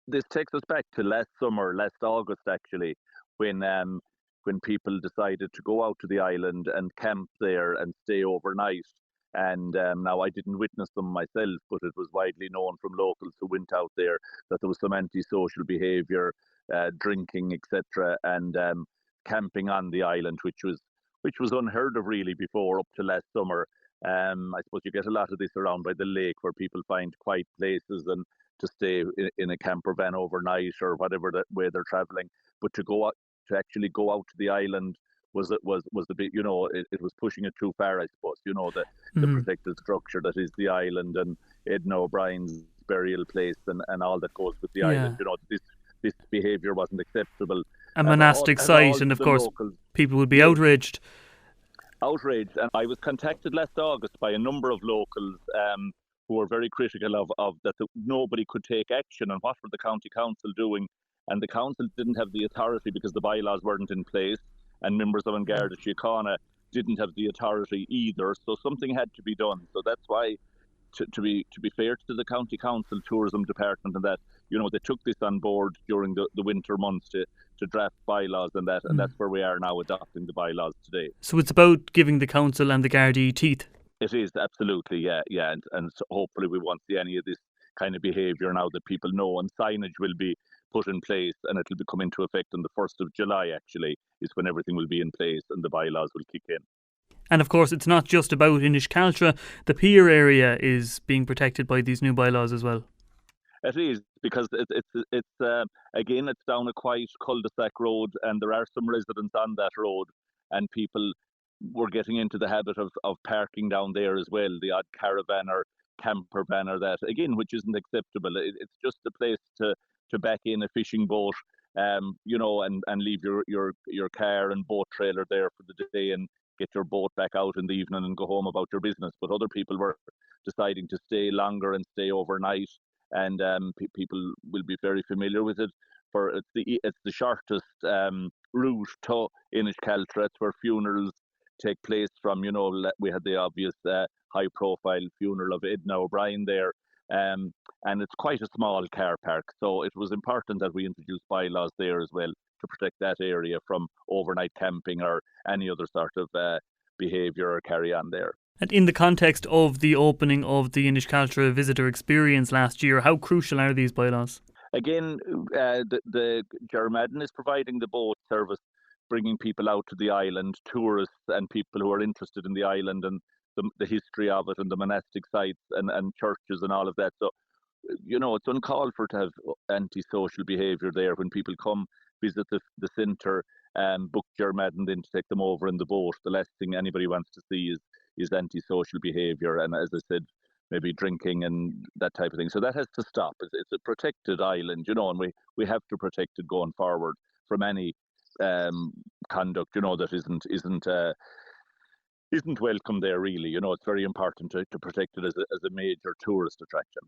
this takes us back to last summer, last August actually, when people decided to go out to the island and camp there and stay overnight. And now I didn't witness them myself, but it was widely known from locals who went out there that there was some antisocial behaviour, drinking, etc., and camping on the island, which was unheard of really before up to last summer. I suppose you get a lot of this around by the lake where people find quiet places and to stay in a camper van overnight or whatever way they're travelling. But to actually go out to the island was a bit, it was pushing it too far, I suppose. The protected structure that is the island and Edna O'Brien's burial place and all that goes with the island. This behaviour wasn't acceptable. A monastic site, and of course, people would be outraged. And I was contacted last August by a number of locals who were very critical of that nobody could take action, and what were the county council doing? And the council didn't have the authority because the bylaws weren't in place, and members of Garda Síochána didn't have the authority either. So something had to be done. So that's why, to be fair to the county council, tourism department, and that, they took this on board during the winter months to draft bylaws and that, and that's where we are now adopting the bylaws today. So it's about giving the council and the Gardaí teeth. It is, absolutely, yeah, and so hopefully we won't see any of this kind of behaviour now that people know, and signage will be put in place, and it'll be come into effect on the 1st of July, actually, is when everything will be in place and the bylaws will kick in. And of course, it's not just about Inis Cealtra. The pier area is being protected by these new bylaws as well. It is, because again, it's down a quiet cul-de-sac road, and there are some residents on that road, and people were getting into the habit of parking down there as well, the odd caravan or camper van or that, again, which isn't acceptable. It's just a place to back in a fishing boat, and leave your car and boat trailer there for the day and get your boat back out in the evening and go home about your business. But other people were deciding to stay longer and stay overnight, and people will be very familiar with it. It's the shortest route to Inis Cealtra. It's where funerals take place from. We had the obvious high-profile funeral of Edna O'Brien there, and it's quite a small car park. So it was important that we introduced bylaws there as well to protect that area from overnight camping or any other sort of behaviour or carry-on there. And in the context of the opening of the Inis Cealtra visitor experience last year, how crucial are these bylaws? Again, the Germadden is providing the boat service, bringing people out to the island, tourists and people who are interested in the island and the history of it and the monastic sites and churches and all of that. So, it's uncalled for to have antisocial behaviour there when people come visit the centre and book Germadden then to take them over in the boat. The last thing anybody wants to see is antisocial behaviour, and as I said, maybe drinking and that type of thing. So that has to stop. It's a protected island, and we have to protect it going forward from any conduct, that isn't welcome there really. It's very important to protect it as a major tourist attraction.